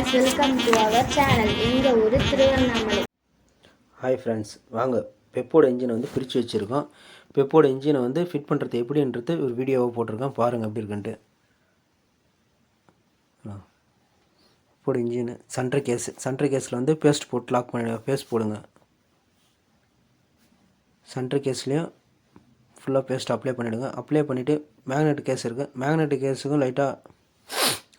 guys, welcome to our channel. எங்க ஊரு Tiruvannamalai. Hi friends, வாங்க பெப்போட இன்ஜினை வந்து பிரித்து வச்சுருக்கோம். பெப்போட இன்ஜினை வந்து ஃபிட் பண்ணுறது எப்படின்றது ஒரு வீடியோவை போட்டிருக்கேன், பாருங்கள் எப்படி இருக்குன்ட்டு. பெப்போட இன்ஜினு சென்ட்ரு கேஸில் வந்து பேஸ்ட் போட்டு லாக் பண்ணி பேஸ்ட் போடுங்க. சென்ட்ரு கேஸ்லேயும் ஃபுல்லாக பேஸ்ட் அப்ளை பண்ணிவிடுங்க. அப்ளை பண்ணிவிட்டு மேக்னெட் கேஸ் இருக்குது, மேக்னெட் கேஸுக்கும் லைட்டாக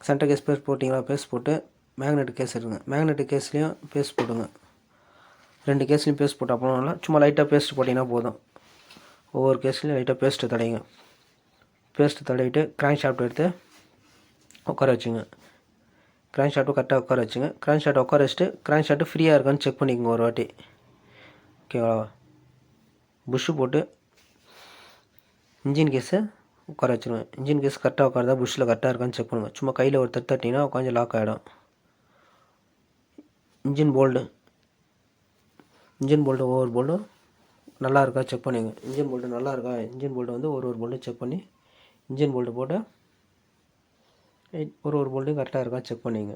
சென்ட்ரு கேஸ் பேஸ்ட் போட்டிங்களா, பேஸ்ட் போட்டு மேக்னெட் கேஸ் இருக்குங்க, மேக்னெட் கேஸ்லேயும் பேஸ்ட் போடுங்க. ரெண்டு கேஸ்லையும் பேஸ்ட் போட்டு அப்புறம் சும்மா லைட்டாக பேஸ்ட் போட்டிங்கன்னா போதும். ஒவ்வொரு கேஸ்லையும் லைட்டாக பேஸ்ட்டு தடையுங்க. பேஸ்ட்டு தடவிட்டு கிராங்க் ஷாஃப்ட் எடுத்து உட்கார வச்சுங்க. கிராங்க் ஷாஃப்ட்டு கரெக்டாக உட்கார வச்சுங்க. கிராங்க் ஷாஃப்ட் உட்கார வச்சுட்டு கிராங்க் ஷாஃப்ட்டு ஃப்ரீயாக இருக்கான்னு செக் பண்ணிக்கோங்க ஒரு வாட்டி. ஓகேவா? புஷ்ஷு போட்டு இன்ஜின் கேஸை உட்கார வச்சுருவேன். இன்ஜின் கேஸ் கரெக்டாக உட்காருதா, புஷ்ஷில் கரெக்டாக இருக்கான்னு செக் பண்ணுங்கள். சும்மா கையில் ஒரு தட்டிங்கன்னா உட்காந்து லாக் ஆகிடும். இன்ஜின் போல்ட்டு ஒவ்வொரு போல்ட்டும் நல்லா இருக்கா செக் பண்ணிங்க. இன்ஜின் போல்ட்டு நல்லா இருக்கா, இன்ஜின் போல்ட்டு வந்து ஒரு போல்ட்டும் செக் பண்ணி இன்ஜின் போல்ட்டு போட்டு ஒரு போல்ட்டும் கரெக்டாக இருக்கா செக் பண்ணிங்க.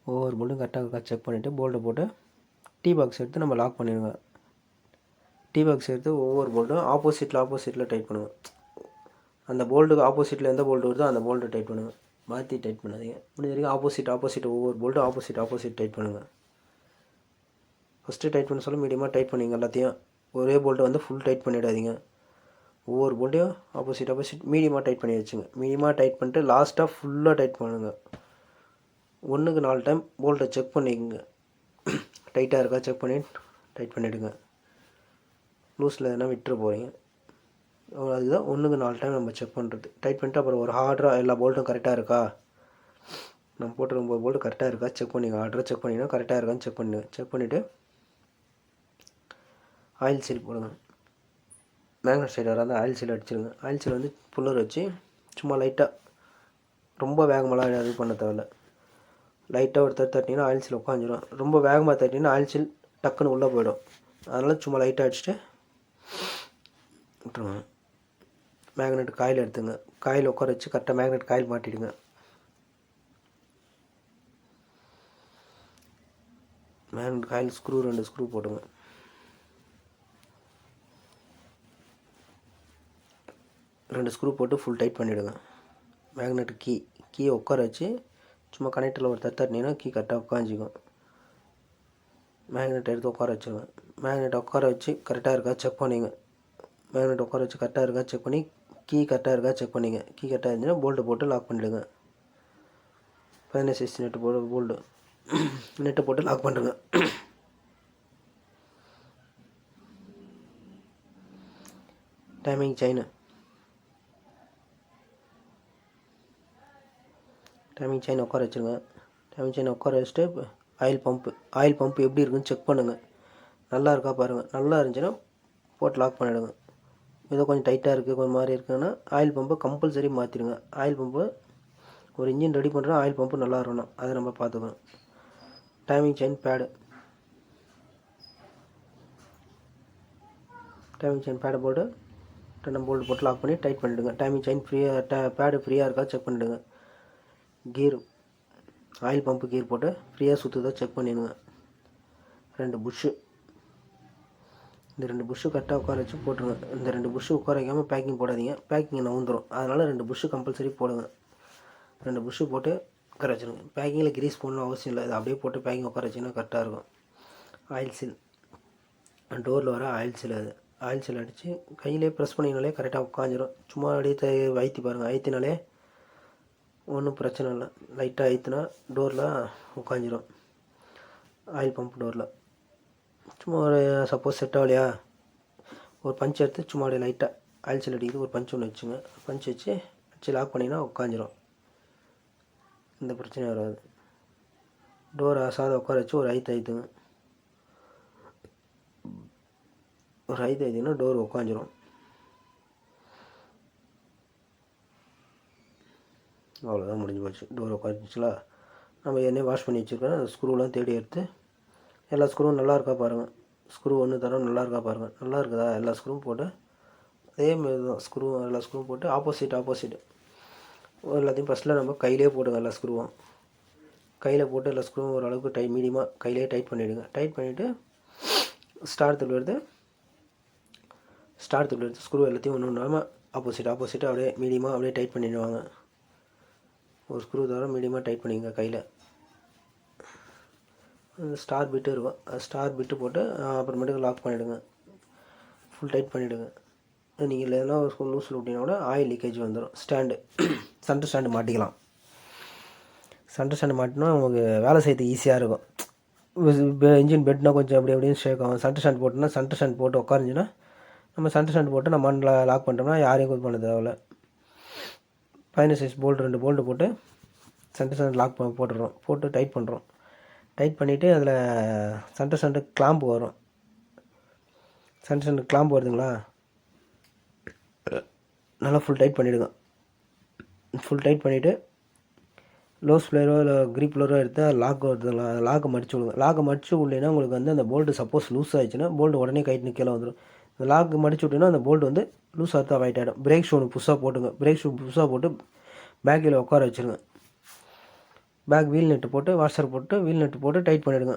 ஒவ்வொரு போல்ட்டும் கரெக்டாக இருக்கா செக் பண்ணிவிட்டு போல்ட்டை போட்டு டீ பாக்ஸ் எடுத்து நம்ம லாக் பண்ணிடுங்க. டீ பாக்ஸ் எடுத்து ஒவ்வொரு போல்ட்டும் ஆப்போசிட்டில் டைட் பண்ணுங்கள். அந்த போல்ட்டுக்கு ஆப்போசிட்டில் எந்த போல்ட்டு வருதோ அந்த போல்ட்டு டைட் பண்ணுங்கள். மாற்றி டைட் பண்ணாதீங்க. முடிஞ்ச வரைக்கும் ஆப்போசிட் ஒவ்வொரு போல்ட்டும் ஆப்போசிட் டைட் பண்ணுங்கள். ஃபஸ்ட்டு டைட் பண்ண சொல்ல மீடியமாக டைட் பண்ணிங்க. எல்லாத்தையும் ஒரே போல்ட்டை வந்து ஃபுல் டைட் பண்ணிடாதீங்க. ஒவ்வொரு போல்ட்டையும் ஆப்போசிட் மீடியமாக டைட் பண்ணி வச்சுங்க. மீடியமாக டைட் பண்ணிட்டு லாஸ்ட்டாக ஃபுல்லாக டைட் பண்ணுங்கள். 1க்கு 4 டைம் போல்ட்டை செக் பண்ணிக்கோங்க. டைட்டாக இருக்கா செக் பண்ணி டைட் பண்ணிவிடுங்க. லூஸில் எதனா விட்டுற போகிறீங்க. அதுதான் 1க்கு 4 டைம் நம்ம செக் பண்ணுறது. டைட் பண்ணிட்டு அப்புறம் ஒரு ஆர்டராக எல்லா போல்ட்டும் கரெக்டாக இருக்கா, நம்ம போட்டு 9 போல்ட்டு கரெக்டாக இருக்கா செக் பண்ணிங்க. ஆர்டரை செக் பண்ணிங்கன்னா கரெக்டாக இருக்கான்னு செக் பண்ணிவிட்டு ஆயில் சீல் போடுங்க. மேக்னெட் சைடு வராது ஆயில் சீல் அடிச்சிடுங்க. ஆயில் சீல் வந்து புல்லர் வச்சு சும்மா லைட்டாக, ரொம்ப வேகமெல்லாம் இது பண்ண தேவையில்ல. லைட்டாக ஒரு தட்டினீங்கன்னா ஆயில் சீல் உட்காந்துடும். ரொம்ப வேகமாக தட்டினீங்கன்னா ஆயில் சீல் டக்குன்னு உள்ளே போயிடும். அதனால் சும்மா லைட்டாக அடிச்சுட்டு விட்டுருங்க. மேக்னெட் காயில் எடுத்துங்க. காயில் உட்கார வச்சு கரெக்டாக மேக்னெட் காயில் மாட்டிடுங்க. மேக்னெட் காயில் ஸ்க்ரூ 2 ஸ்க்ரூ போட்டுங்க. 2 ஸ்க்ரூ போட்டு ஃபுல் டைட் பண்ணிவிடுங்க. மேக்னெட் கீயை உட்கார வச்சு சும்மா கனெக்டரில் ஒரு தட்டினீங்கன்னா கீ கரெக்டாக உட்காந்துக்கும். மேக்னெட் எடுத்து உட்கார வச்சுருங்க. மேக்னெட் உட்கார வச்சு கரெக்டாக இருக்கா செக் பண்ணிங்க. மேக்னெட் உட்கார வச்சு கரெக்டாக இருக்கா செக் பண்ணி கீ கரெக்டாக இருக்கா செக் பண்ணிங்க. கீ கரெக்டாக இருந்துச்சுன்னா போல்ட்டு போட்டு லாக் பண்ணிவிடுங்க. 15 நெட்டு போல்ட்டு நெட்டை போட்டு லாக் பண்ணுறங்க. டைமிங் செயின் உட்கார வச்சுருங்க. டைமிங் செயின் உட்கார வச்சுட்டு ஆயில் பம்ப்பு எப்படி இருக்குன்னு செக் பண்ணுங்கள். நல்லா இருக்கா பாருங்கள். நல்லா இருந்துச்சுன்னா போட்டு லாக் பண்ணிவிடுங்க. ஏதோ கொஞ்சம் டைட்டாக இருக்குது, கொஞ்சம் மாதிரி இருக்குன்னா ஆயில் பம்பை கம்பல்சரி மாற்றிடுங்க. ஆயில் பம்பு ஒரு இன்ஜின் ரெடி பண்ணுறோம், ஆயில் பம்பு நல்லா இருக்கணும், அதை நம்ம பார்த்துக்கணும். டைமிங் செயின் பேடை போட்டு 2 போல்ட் போட்டு லாக் பண்ணி டைட் பண்ணிவிடுங்க. டைமிங் செயின் பேடு ஃப்ரீயாக இருக்கா செக் பண்ணிவிடுங்க. கீர் ஆயில் பம்பு கீர் போட்டு ஃப்ரீயாக சுற்றுதா செக் பண்ணிடுங்க. 2 புஷ்ஷு, இந்த 2 புஷ்ஷு கரெக்டாக உட்கார வச்சு போட்டுருங்க. இந்த 2 புஷ்ஷு உட்கார வைக்காமல் பேக்கிங் போடாதீங்க, பேக்கிங் நவுந்துடும். அதனால் 2 புஷ்ஷு கம்பல்சரி போடுங்க. 2 புஷ்ஷு போட்டு உட்கார வச்சுருங்க. பேக்கிங்கில் கிரீஸ் போடணும் அவசியம் இல்லை, இது அப்படியே போட்டு பேக்கிங் உட்கார வச்சிங்கன்னா கரெக்டாக இருக்கும். ஆயில் சீல் டோரில் வர ஆயில் சீல், அது ஆயில் சீல் அடித்து கையிலே ப்ரெஸ் பண்ணிங்கனாலே கரெக்டாக உட்காந்துரும். சும்மா அப்படியே வைத்தி பாருங்கள். ஐத்தினாலே ஒன்றும் பிரச்சனை இல்லை. லைட்டாக ஐத்தினா டோரில் உட்காந்துரும். ஆயில் பம்ப் டோரில் சும்மா ஒரு சப்போஸ் செட் ஆகலையா, ஒரு பஞ்ச் எடுத்து சும்மா அப்படியே லைட்டாக ஆயில் சீல் அடிக்கிறது ஒரு பஞ்ச் ஒன்று வச்சுங்க. பஞ்ச் வச்சு லாக் பண்ணிங்கன்னா உட்காந்துரும். இந்த பிரச்சனையும் வராது. டோரை அசாத உட்கார வச்சு ஒரு ஐத்துங்க. ஒரு ஐத்திங்கன்னா டோர் உட்காந்துரும். அவ்வளோதான், முடிஞ்சு போச்சு. டோர் உட்காந்துச்சுங்களா, நம்ம ஏற்கனவே வாஷ் பண்ணி வச்சுருக்கோம். அந்த ஸ்க்ரூலாம் தேடி எடுத்து எல்லா ஸ்க்ரூவும் நல்லா இருக்கா பாருங்கள். ஸ்க்ரூ ஒன்று தரம் நல்லா இருக்கா பாருங்கள். நல்லா இருக்குதா, எல்லா ஸ்க்ரூவும் போட்டு அதே மாதிரி தான் எல்லா ஸ்க்ரூவும் போட்டு ஆப்போசிட் எல்லாத்தையும் ஃபஸ்ட்டில் நம்ம கையிலே போடுங்க எல்லா ஸ்க்ரூவும். கையில் போட்டு எல்லா ஸ்க்ரூவும் ஓரளவுக்கு மீடியமாக கையிலே டைட் பண்ணிவிடுங்க. டைட் பண்ணிவிட்டு ஸ்டார் துள் எடுத்து ஸ்க்ரூ எல்லாத்தையும் ஒன்று ஒன்றாமல் ஆப்போசிட் அப்படியே மீடியமாக அப்படியே டைட் பண்ணிடுவாங்க. ஒரு ஸ்க்ரூ தவிர மீடியமாக டைட் பண்ணிங்க கையில். ஸ்டார் பிட்டு இருக்கும், ஸ்டார் பிட்டு போட்டு அப்புறமேட்டுக்கு லாக் பண்ணிவிடுங்க. ஃபுல் டைட் பண்ணிவிடுங்க. நீங்கள் எதனா ஒரு லூஸில் விட்டிங்கன்னா கூட ஆயில் லீக்கேஜ் வந்துடும். சென்டர் ஸ்டாண்டு மாட்டிக்கலாம். சென்டர் ஸ்டாண்டு மாட்டினா உங்களுக்கு வேலை செய்யறதுக்கு ஈஸியாக இருக்கும். இன்ஜின் பெட்னா கொஞ்சம் அப்படி அப்படின்னு ஷேக் ஆகும். சென்டர் ஸ்டாண்ட் போட்டோம்னா சென்டர் ஸ்டாண்ட் போட்டு உட்காந்துச்சுன்னா நம்ம சென்டர் ஸ்டாண்ட் போட்டு நம்ம லாக் பண்ணிட்டோம்னா யாரையும் இது பண்ண தேவையில்ல. 15 சைஸ் போல்ட் 2 போல்ட்டு போட்டு சென்டர் ஸ்டாண்ட் லாக் போட்டுடுறோம். போட்டு டைட் பண்ணுறோம். டைட் பண்ணிவிட்டு அதில் சென்டர் ஸ்டாண்டு கிளாம்பு வரும். சென்டர் ஸ்டாண்டு கிளாம்பு வருதுங்களா, நல்லா ஃபுல் டைட் பண்ணிவிடுங்க. ஃபுல் டைட் பண்ணிவிட்டு லோஸ் பிளேயரோ இல்லை க்ரீப் பிளேயரோ எடுத்து லாக் வருதுங்களா, லாக்கை மடிச்சு விடுங்க. லாக்கை மடிச்சு விடலைன்னா உங்களுக்கு வந்து அந்த போல்ட்டு சப்போஸ் லூஸ் ஆகிடுச்சுன்னா போல்ட்டு உடனே கைட்டு கீழே வந்துடும். இந்த லாக்கு மடிச்சு விட்டிங்கன்னா அந்த போல்ட் வந்து லூஸ் ஆகிறது அவாய்ட் ஆகிடும். பிரேக் ஷூ ஒன்று புதுசாக போட்டுங்க. பிரேக் ஷூ புதுசாக போட்டு பேக்கில் உட்கார வச்சுருங்க. பேக் வீல் நெட்டு போட்டு வாஷர் போட்டு வீல் நெட்டு போட்டு டைட் பண்ணிவிடுங்க.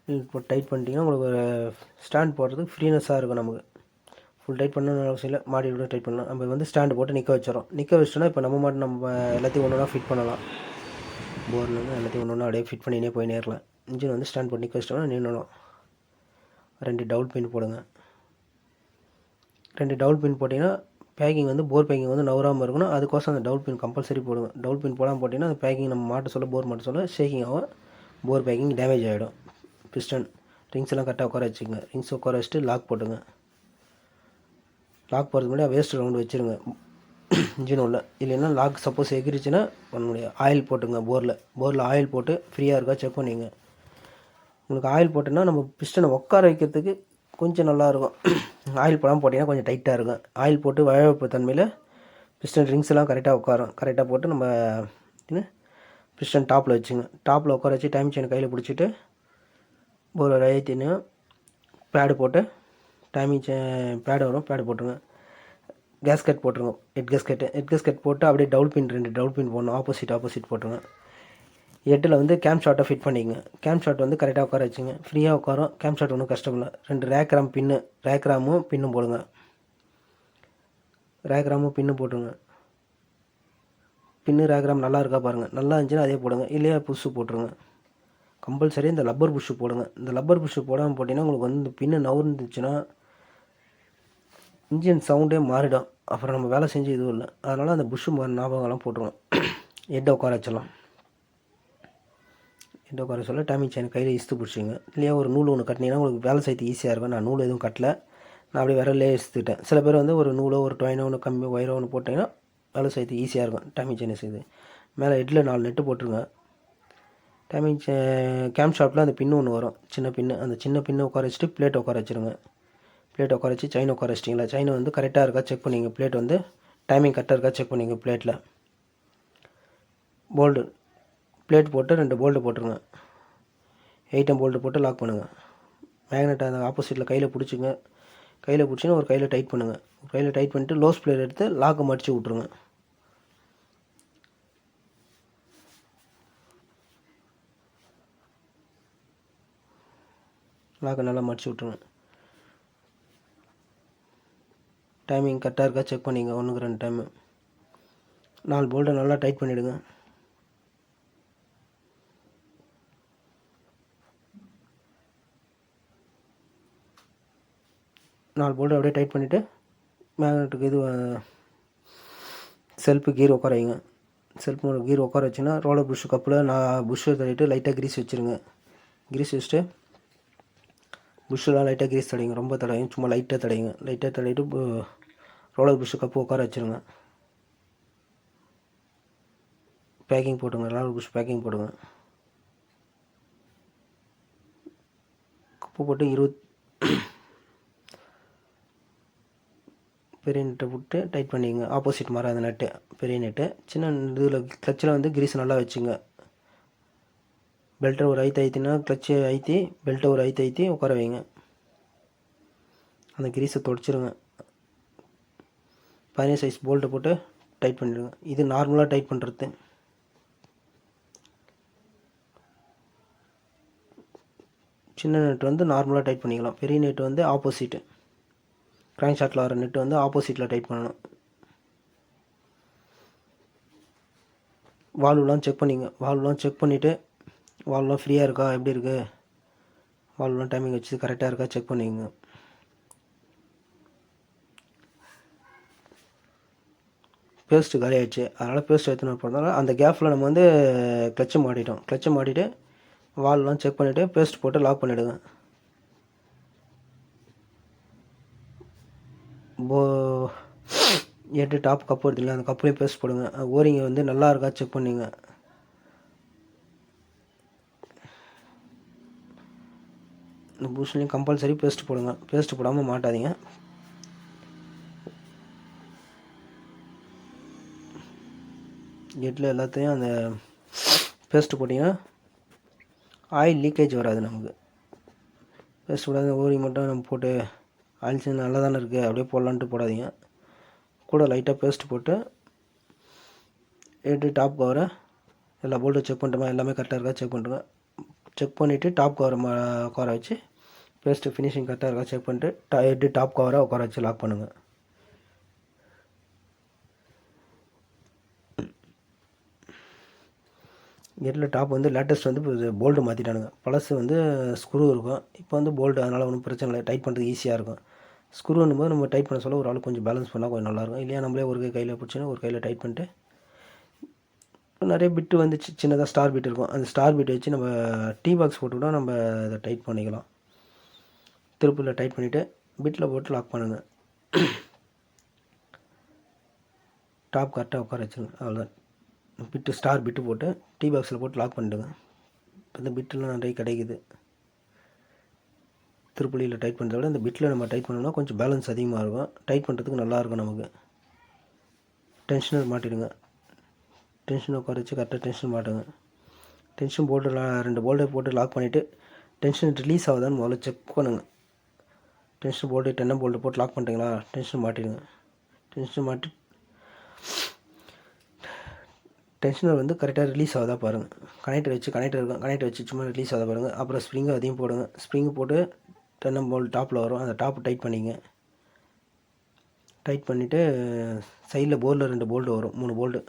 வீல் போட்டு டைட் பண்ணிட்டீங்கன்னா உங்களுக்கு ஒரு ஸ்டாண்ட் போடுறதுக்கு ஃப்ரீனஸாக இருக்கும். நமக்கு ஃபுல் டைட் பண்ணணும்னு அவசியம் இல்லை, மாடி விட டைட் பண்ணலாம். நம்ம வந்து ஸ்டாண்டு போட்டு நிற்க வச்சிடறோம். நிற்க வச்சிட்டோன்னா இப்போ நம்ம மாட்டு நம்ம எல்லாத்தையும் ஒன்று ஒன்றா ஃபிட் பண்ணலாம். போர்லேருந்து எல்லாத்தையும் ஒன்று ஒன்றா அப்படியே ஃபிட் பண்ணினே போய் நேரலாம். இன்ஜின் வந்து ஸ்டாண்ட் போட்டு நிற்க வச்சிட்டோம்னா நின்றுடும். 2 டவுல் பின் போடுங்க. 2 டவுல் பின் போட்டிங்கன்னா பேக்கிங் வந்து போர் பேக்கிங் வந்து நவராமல் இருக்கணும். அதுக்கோசம் அந்த டவுல் பின் கம்பல்சரி போடுங்க. டவுல் பின் போடாமல் போட்டிங்கன்னா அந்த பேக்கிங் நம்ம மாட்ட சொல்ல போர் மாட்ட சொல்ல ஷேக்கிங் ஆகும். போர் பேக்கிங் டேமேஜ் ஆகிடும். பிஸ்டன் ரிங்ஸ் எல்லாம் கரெக்டாக உட்கார வச்சுக்கோங்க. ரிங்ஸ் உட்கார வச்சுட்டு லாக் போட்டுங்க. லாக் போகிறதுக்கு முன்னாடி வேஸ்ட் ரவுண்டு வச்சுருங்க இன்ஜின் உள்ள. இல்லைன்னா லாக் சப்போஸ் எகிரிச்சுன்னா பண்ண முடியாது. ஆயில் போட்டுங்க. போரில் ஆயில் போட்டு ஃப்ரீயாக இருக்கா செக் பண்ணிங்க. உங்களுக்கு ஆயில் போட்டோன்னா நம்ம பிஸ்டனை உட்கார வைக்கிறதுக்கு கொஞ்சம் நல்லாயிருக்கும். ஆயில் போடாமல் போட்டிங்கன்னா கொஞ்சம் டைட்டாக இருக்கும். ஆயில் போட்டு வழவழப்பு தன்மையில் பிஸ்டன் ரிங்ஸ் எல்லாம் கரெக்டாக உட்காரும். கரெக்டாக போட்டு நம்ம பிஸ்டன் டாப்பில் வச்சுங்க. டாப்பில் உட்கார வச்சு டைம் செயின் கையில் பிடிச்சிட்டு ஒரு ரயத்தின்னு பேடு போட்டு டைமிங் பேடு வரும், பேடு போட்டுருங்க. கேஸ்கெட் போட்டுருங்க. ஹெட் கேஸ்கெட் போட்டு அப்படியே டவுல் பின் 2 டவுல் பின் போடணும். ஆப்போசிட் போட்டுருங்க. ஹெட்டில் வந்து கேம் ஷாட்டை ஃபிட் பண்ணிக்கங்க. கேம் ஷாட் வந்து கரெக்டாக உட்கார வச்சுங்க. ஃப்ரீயாக உட்காரும். கேம் ஷாட் ஒன்றும் கஷ்டம் இல்லை. 2 ரேக்ராமும் பின்னும் போடுங்க. ரேக்ராமும் பின்னும் போட்டுருங்க. பின்னு ரேக்ராம் நல்லா இருக்கா பாருங்கள். நல்லா இருந்துச்சுன்னா அதே போடுங்க. இல்லையா புஷ்ஷு போட்டுருங்க. கம்பல்சரி இந்த லப்பர் புஷ்ஷு போடுங்க. இந்த லப்பர் புஷ்ஷு போடாமல் போட்டிங்கன்னா உங்களுக்கு வந்து இந்த பின்னு நவுர்ந்துச்சுன்னா இன்ஜின் சவுண்டே மாறிடும். அப்புறம் நம்ம வேலை செஞ்சு இதுவும் இல்லை. அதனால் அந்த புஷ்ஷு ஞாபகம்லாம் போட்டுருவோம். ஹெட்டை உட்கார வச்சிடலாம். ஹெட்டை உட்கார சொல்ல டைமிங் செயின் கையில் இஸ்து பிடிச்சிங்க. இல்லையா ஒரு நூல் ஒன்று கட்டினீங்கன்னா உங்களுக்கு வேலை செய்யறது ஈஸியாக இருக்கும். நான் நூல் எதுவும் கட்டலை, நான் அப்படியே விரல்லே இஸ்த்துட்டேன். சில பேர் வந்து ஒரு நூலோ ஒரு டொயினோ ஒன்று கம்பி ஒயரோ ஒன்று போட்டிங்கன்னா வேலை செய்யறது ஈஸியாக இருக்கும். டைமிங் செயின் செய்யுது. மேலே ஹெட்டில் 4 நெட்டு போட்டுருங்க. டைமிங் கேம் ஷாப்பில் அந்த பின்னு ஒன்று வரும், சின்ன பின்னு. அந்த சின்ன பின்னை உட்கார வச்சுட்டு பிளேட்டை உட்கார வச்சுருங்க. பிளேட் உட்கார வச்சு செயின் உட்கார வச்சிட்டிங்களா, செயின் வந்து கரெக்டாக இருக்கா செக் பண்ணிங்க. பிளேட் வந்து டைமிங் கரெக்டாக இருக்கா செக் பண்ணிங்க. பிளேட்டில் போல்டு பிளேட் போட்டு 2 போல்ட்டு போட்டுருங்க. 8M போல்ட்டு போட்டு லாக் பண்ணுங்கள். மேக்னெட்டை அந்த ஆப்போசிட்டில் கையில் பிடிச்சிங்க. கையில் பிடிச்சிங்கன்னா ஒரு கையில் டைட் பண்ணுங்கள். கையில் டைட் பண்ணிவிட்டு லோஸ் பிளேட் எடுத்து லாக்கை மடித்து விட்ருங்க. லாக்கை நல்லா மடித்து விட்ருங்க. டைமிங் கரெக்டாக இருக்கா செக் பண்ணிங்க. 1க்கு 2 டைமு 4 போல்ட்டை நல்லா டைட் பண்ணிவிடுங்க. நாலு போல்ட்டு அப்படியே டைட் பண்ணிவிட்டு மேக்னெட்டுக்கு இது செல்ஃபு கீர் உட்கார வைங்க. செல்ஃபு கீர் உட்கார வச்சுன்னா ரோலர் புஷ்ஷு கப்பில் நான் புஷ்ஷை தள்ளிட்டு லைட்டாக கிரீஸ் வச்சுருங்க. கிரீஸ் வச்சுட்டு புஷ்ஷெலாம் லைட்டாக கிரீஸ் தடையுங்க. ரொம்ப தடையும், சும்மா லைட்டாக தடையுங்க. லைட்டாக தடையிட்டு ரோலர் புஷ்ஷு கப்பு உட்கார வச்சுருங்க. பேக்கிங் போட்டுங்க. ரோலர் புஷ் பேக்கிங் போடுங்க. கப்பு போட்டு 20 பெரிய நெட்டை போட்டு டைட் பண்ணிக்கங்க. ஆப்போசிட் மாற அந்த நெட்டு பெரிய நெட்டு. சின்ன இதில் கிளச்சில் வந்து கிரீஸ் நல்லா வச்சுங்க. பெல்ட்டை ஒரு ஐத்தினா கிளச்சு ஐத்தி பெல்ட்டை ஒரு ஐத்தி உட்கார வைங்க. அந்த கிரீஸை தொடச்சிருங்க. 15 சைஸ் போல்ட்டை போட்டு டைட் பண்ணிவிடுங்க. இது நார்மலாக டைட் பண்ணுறது. சின்ன நெட் வந்து நார்மலாக டைட் பண்ணிக்கலாம். பெரிய நெட் வந்து ஆப்போசிட்டு, கிராங்க் ஷாட்டில் வர நெட்டு வந்து ஆப்போசிட்டில் டைட் பண்ணணும். வால்வுலாம் செக் பண்ணிங்க. வால்வுலாம் செக் பண்ணிவிட்டு வால்வுலாம் ஃப்ரீயாக இருக்கா, எப்படி இருக்குது, வால்வுலாம் டைமிங் வச்சு கரெக்டாக இருக்கா செக் பண்ணிங்க. பேஸ்ட்டு காலி ஆகிடுச்சு. அதனால் பேஸ்ட் எடுத்துன்னு போகிறதால அந்த கேப்பில் நம்ம வந்து கிளச்சை மாட்டிட்டோம். கிளச்சை மாட்டிட்டு வால்வெலாம் செக் பண்ணிவிட்டு பேஸ்ட் போட்டு லாக் பண்ணிவிடுங்க. டாப் கப் வருதுல்ல, அந்த கப்லேயும் பேஸ்ட் போடுங்க. ஓரிங்க வந்து நல்லா இருக்கா செக் பண்ணிங்க. இந்த பூஸ்ட்லேயும் கம்பல்சரி பேஸ்ட் போடுங்க. பேஸ்ட் போடாமல் மாட்டாதீங்க. கேட்டில் எல்லாத்தையும் அந்த பேஸ்ட்டு போட்டிங்கன்னா ஆயில் லீக்கேஜ் வராது நமக்கு. பேஸ்ட் போடாத ஓரிங் மட்டும் நம்ம போட்டு ஆயில் சீன் நல்லா தானே இருக்குது அப்படியே போடலான்ட்டு போடாதீங்க. கூட லைட்டாக பேஸ்ட் போட்டு டாப் கவரை எல்லா போல்ட்டும் செக் பண்ணிட்டோமா, எல்லாமே கரெக்டாக இருக்கா செக் பண்ணுறேன். செக் பண்ணிவிட்டு டாப் கவரை உட்கார வச்சு பேஸ்ட்டு ஃபினிஷிங் கரெக்டாக இருக்கா செக் பண்ணிட்டு டாப் கவரை உட்கார வச்சு லாக் பண்ணுங்கள். கேட்டில் டாப் வந்து லேட்டஸ்ட் வந்து இப்போ போல்டு மாற்றிட்டானுங்க. பழசு வந்து ஸ்க்ரூ இருக்கும், இப்போ வந்து போல்டு. அதனால் ஒன்றும் பிரச்சனை இல்லை, டைட் பண்ணுறது ஈஸியாக இருக்கும். ஸ்க்ரூன்னும் போது நம்ம டைட் பண்ண சொல்ல ஒரு ஆள் கொஞ்சம் பேலன்ஸ் பண்ணால் கொஞ்சம் நல்லாயிருக்கும். இல்லையா நம்மளே ஒரு கையில் பிடிச்சின்னு ஒரு கையில் டைட் பண்ணிட்டு நிறைய பிட்டு வந்து சின்னதாக ஸ்டார் பிட் இருக்கும். அந்த ஸ்டார் பிட் வச்சு நம்ம டீ பாக்ஸ் போட்டு கூட நம்ம அதை டைட் பண்ணிக்கலாம். திருப்பில் டைட் பண்ணிவிட்டு பிட்டில் போட்டு லாக் பண்ணுங்கள். டாப் கரெக்டாக உட்கார வச்சுருங்க. அவ்வளோதான். பிட்டு ஸ்டார் பிட்டு போட்டு டீ பாக்ஸில் போட்டு லாக் பண்ணிவிடுங்க. இப்போ இந்த பிட்டெலாம் நிறைய கிடைக்குது. திருப்புளியில் டைட் பண்ணுறத விட இந்த பிட்டில் நம்ம டைட் பண்ணோம்னா கொஞ்சம் பேலன்ஸ் அதிகமாக இருக்கும், டைட் பண்ணுறதுக்கு நல்லாயிருக்கும் நமக்கு. டென்ஷனர் மாட்டிடுங்க. டென்ஷனை உட்கார வச்சு கரெக்டாக டென்ஷன் மாட்டுங்க. டென்ஷன் போல்டு 2 போல்டை போட்டு லாக் பண்ணிவிட்டு டென்ஷன் ரிலீஸ் ஆகுதான்னு முதல்ல செக் பண்ணுங்கள். டென்ஷன் போல்டு 10 போல்டு போட்டு லாக் பண்ணிட்டீங்களா, டென்ஷன் மாட்டிடுங்க. டென்ஷன் மாட்டி டென்ஷனர் வந்து கரெக்டாக ரிலீஸ் ஆகுதா பாருங்கள். கனெக்டர் வச்சு சும்மா ரிலீஸ் ஆகுதா பாருங்கள். அப்புறம் ஸ்ப்ரிங்கு அதையும் போடுங்க. ஸ்ப்ரிங்கு போட்டு 10 போல்டு டாப்பில் வரும், அந்த டாப்பு டைட் பண்ணிங்க. டைட் பண்ணிவிட்டு சைடில் போல்டில் 2 போல்டு வரும், 3 போல்டு.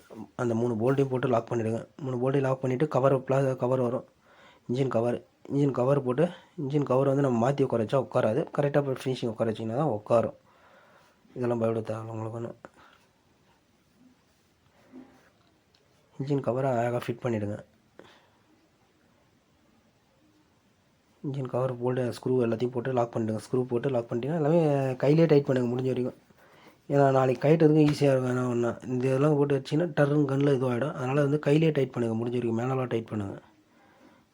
அந்த 3 போல்ட்டையும் போட்டு லாக் பண்ணிவிடுங்க. 3 போல்ட்டையும் லாக் பண்ணிவிட்டு கவர் வரும், இன்ஜின் கவர் போட்டு இன்ஜின் கவர் வந்து நம்ம மாற்றி உட்கார வச்சா உட்காராது. கரெக்டாக போய் ஃபினிஷிங் உட்கார வச்சிங்கன்னா தான் உட்காரும். இதெல்லாம் பயப்பட தேவை உங்களுக்கு ஒன்று. இன்ஜின் கவரை அழகாக ஃபிட் பண்ணிவிடுங்க. இன்ஜின் கவர் போல்டு ஸ்க்ரூ எல்லாத்தையும் போட்டு லாக் பண்ணிவிடுங்க. ஸ்க்ரூ போட்டு லாக் பண்ணிட்டீங்கன்னா எல்லாமே கையிலே டைட் பண்ணுங்கள் முடிஞ்ச வரைக்கும். ஏன்னா நாளைக்கு கைட்டுறதுக்கும் ஈஸியாக இருக்கும். ஏன்னா ஒன்று இந்த இதெல்லாம் போட்டு வச்சிங்கன்னா டர்ன்னு கண்ணில் இதுவாகிடும். அதனால் வந்து கையிலே டைட் பண்ணுங்கள் முடிஞ்ச வரைக்கும். மேலெலாம் டைட் பண்ணுங்கள்.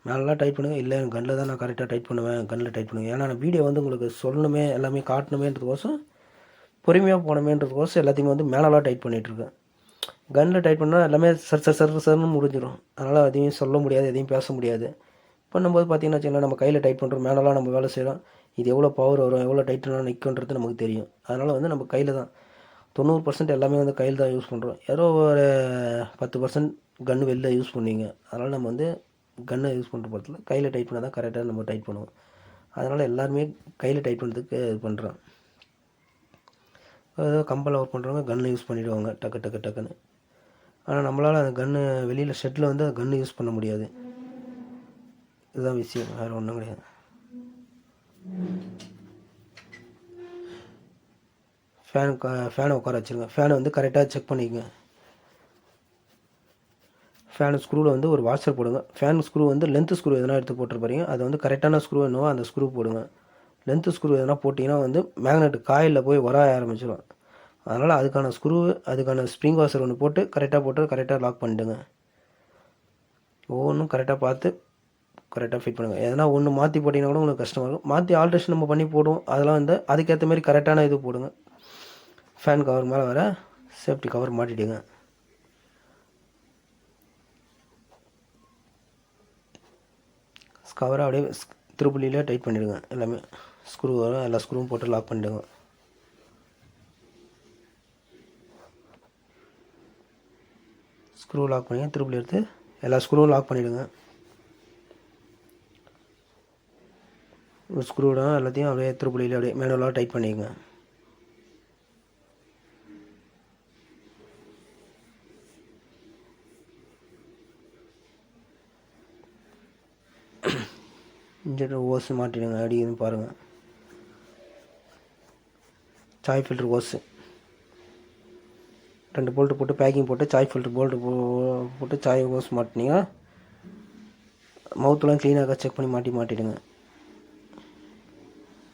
மேலெலாம் டைட் பண்ணுங்கள். இல்லை எனக்கு கண்ணில் தான் நான் கரெக்டாக டைட் பண்ணுவேன், கண்ணில் டைட் பண்ணுங்கள். ஏன்னா நான் வீடியோ வந்து உங்களுக்கு சொல்லணுமே, எல்லாமே காட்டணுமேன்றதுக்கோசம், பொறுமையாக போகணுமேன்றதுக்கோசம் எல்லாத்தையுமே வந்து மேலெலாம் டைட் பண்ணிகிட்ருக்கேன். கன்னில் டைட் பண்ணால் எல்லாமே சர்ன்னு முடிஞ்சிடும். அதனால் அதையும் சொல்ல முடியாது, எதையும் பேச முடியாது. பண்ணும்போது பார்த்திங்கன்னா வச்சுக்கோங்களேன், நம்ம கையில் டைட் பண்ணுறோம், மேலெலாம் நம்ம வேலை செய்கிறோம். இது எவ்வளோ பவர் வரும், எவ்வளோ டைட்னா நிற்குன்றது நமக்கு தெரியும். அதனால் வந்து நம்ம கையில் தான் 90% எல்லாமே வந்து கையில் தான் யூஸ் பண்ணுறோம். ஏதோ ஒரு 10% கன்று வெளில யூஸ் பண்ணுவீங்க. அதனால் நம்ம வந்து கன்னை யூஸ் பண்ணுற படத்தில் கையில் டைட் பண்ணால் தான் கரெக்டாக நம்ம டைட் பண்ணுவோம். அதனால் எல்லாருமே கையில் டைட் பண்ணுறதுக்கு இது பண்ணுறோம். ஏதோ கம்பெனியில் ஒர்க் பண்ணுறவங்க கன்னை யூஸ் பண்ணிவிடுவாங்க டக்குன்னு. ஆனால் நம்மளால் அந்த கன்று வெளியில் ஷெட்டில் வந்து அந்த கன்று யூஸ் பண்ண முடியாது. இதுதான் விஷயம், வேறு ஒன்றும் கிடையாது. ஃபேனை உட்கார வச்சுருங்க. ஃபேனை வந்து கரெக்டாக செக் பண்ணிக்கங்க. ஃபேன் ஸ்க்ரூவில் வந்து ஒரு வாஷர் போடுங்க. ஃபேன் ஸ்க்ரூ வந்து லென்த்து ஸ்க்ரூ எதனா எடுத்து போட்டுருப்பாருங்க, அது வந்து கரெக்டான ஸ்க்ரூ என்னவோ அந்த ஸ்க்ரூ போடுங்க. லென்த்து ஸ்க்ரூ எதனா போட்டிங்கன்னா வந்து மேக்னெட் காயிலில் போய் உராய ஆரம்பிச்சிடும். அதனால் அதுக்கான ஸ்ப்ரிங் வாஷர் ஒன்று போட்டு கரெக்டாக லாக் பண்ணிவிடுங்க. ஒவ்வொன்றும் கரெக்டாக பார்த்து கரெக்டாக ஃபிட் பண்ணுங்கள். எதனா ஒன்று மாற்றி போட்டிங்கன்னா கூட உங்களுக்கு கஷ்டமாக இருக்கும். மாற்றி ஆல்ட்ரேஷன் நம்ம பண்ணி போடுவோம். அதெல்லாம் வந்து அதுக்கேற்ற மாதிரி கரெக்டான இது போடுங்க. ஃபேன் கவர் மேலே வர சேஃப்டி கவர் மாட்டிடுங்க. கவரை அப்படியே திருப்புளியிலே டைட் பண்ணிவிடுங்க. எல்லாமே ஸ்க்ரூ வரும், எல்லா ஸ்க்ரூவும் போட்டு லாக் பண்ணிவிடுங்க. ஸ்க்ரூ லாக் பண்ணி திருப்பி எடுத்து எல்லா ஸ்க்ரூவும் லாக் பண்ணிவிடுங்க. ஒரு ஸ்க்ரூவோட எல்லாத்தையும் அப்படியே திருப்புளியில் அப்படியே மேனுவலாக டைட் பண்ணிக்கோங்க. இன்ஜின் ஓஸு மாட்டிடுங்க. அடிக்குதுன்னு பாருங்கள். சாய் ஃபில்ட்ரு ஓஸு 2 போல்ட்டு போட்டு பேக்கிங் போட்டு சாய் ஃபில்ட்ரு போல்ட்டு போட்டு சாய் ஓஸ் மாட்டினீங்கன்னா மவுத்தெலாம் க்ளீனாக செக் பண்ணி மாட்டிடுங்க.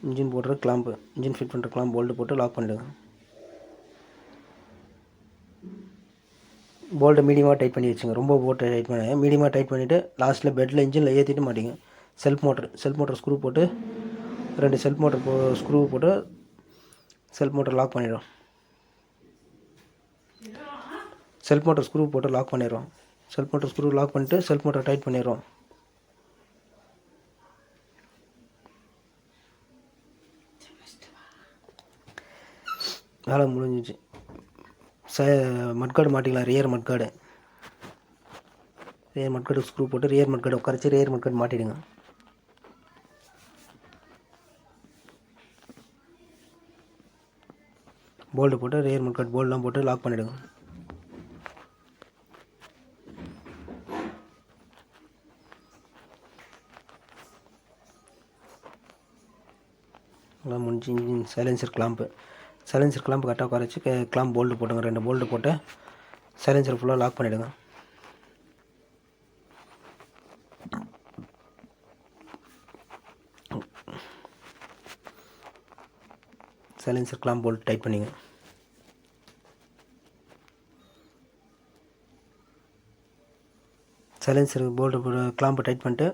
இன்ஜின் போடுற கிளாம்பு, இன்ஜின் ஃபிட் பண்ணுற கிளாம்பு போல்ட்டு போட்டு லாக் பண்ணிவிடுங்க. போல்ட்டை மீடியமாக டைட் பண்ணி வச்சுங்க. ரொம்ப போல்ட்டை டைட் பண்ணி மீடியமாக டைட் பண்ணிவிட்டு லாஸ்ட்டில் பெட்டில் இன்ஜினில் ஏற்றிட்டு மாட்டிங்க. செல்ஃப் மோட்டர் ஸ்க்ரூ போட்டு 2 செல்ஃப் மோட்டர் ஸ்க்ரூ போட்டு செல்ஃப் மோட்டர் லாக் பண்ணிடுறோம். செல்ஃப் மோட்டர் ஸ்க்ரூ போட்டு லாக் பண்ணிடுறோம். செல்ஃப் மோட்டர் ஸ்க்ரூ லாக் பண்ணிட்டு செல்ஃப் மோட்டர் டைட் பண்ணிடுறோம். வேலை முடிஞ்சிச்சு. மட்கார்டு மாட்டிக்கலாம். ரியர் மட்கார்டு ஸ்க்ரூ போட்டு ரியர் மட்கார்டு உட்காரச்சு ரியர் மட்கார்டு மாட்டிடுங்க. போல்டு போட்டு ரியர் மட்கார்டு போல்டெலாம் போட்டு லாக் பண்ணிவிடுங்க. எல்லாம் முடிஞ்சு. இன்ஜின் சைலன்சர் கிளாம்பு கரெக்டாக உட்காரச்சு கிளாம்ப் போல்டு போட்டுங்க. 2 போல்டு போட்டு சைலன்சர் ஃபுல்லாக லாக் பண்ணிவிடுங்க. சைலன்சர் கிளாம்ப் போல்ட் டைட் பண்ணிங்க. சைலன்சர் போல்டு கிளாம்பை டைட் பண்ணிட்டு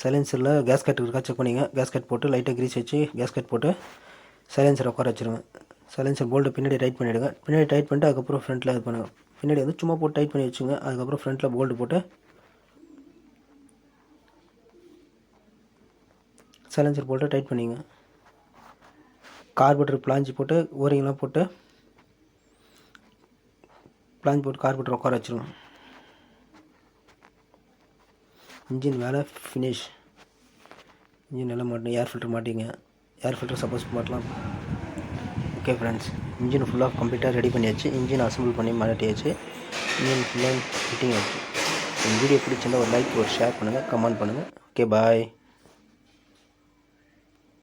சைலன்சரில் கேஸ்கட் இருக்கா செக் பண்ணிங்க. கேஸ்கட் போட்டு லைட்டாக கிரீஸ் வச்சு கேஸ்கட் போட்டு சைலன்சரை உட்கார வச்சுருங்க. சைலன்சர் போல்ட்டு பின்னாடி டைட் பண்ணிவிடுங்க. பின்னாடி டைட் பண்ணிட்டு அதுக்கப்புறம் ஃப்ரண்ட்டில் இது பண்ணுங்கள். பின்னாடி வந்து சும்மா போட்டு டைட் பண்ணி வச்சுங்க. அதுக்கப்புறம் ஃப்ரண்ட்டில் போல்டு போட்டு சைலன்சர் போல்ட்டு டைட் பண்ணிங்க. கார்பரேட்டர் பிளாஞ்சி போட்டு ஓரிங்லாம் போட்டு கார்பரேட்டர் உட்கார வச்சுருங்க. இன்ஜின் வேலை ஃபினிஷ். இன்ஜின் நல்லா மாட்டணும். ஏர் ஃபில்டர் மாட்டிங்க. ஏர் ஃபில்டர் சப்போஸ் மாட்டலாம். ஓகே ஃப்ரெண்ட்ஸ், இன்ஜின் ஃபுல்லாக கம்ப்ளீட்டாக ரெடி பண்ணியாச்சு. இன்ஜின் அசம்பிள் பண்ணி மாட்டியாச்சு. இன்ஜின் ஃபுல்லாக ஃபிட்டிங் ஆச்சு. இந்த வீடியோ பிடிச்சிருந்தால் ஒரு லைக், ஒரு ஷேர் பண்ணுங்கள், கமெண்ட் பண்ணுங்கள். ஓகே, பாய்.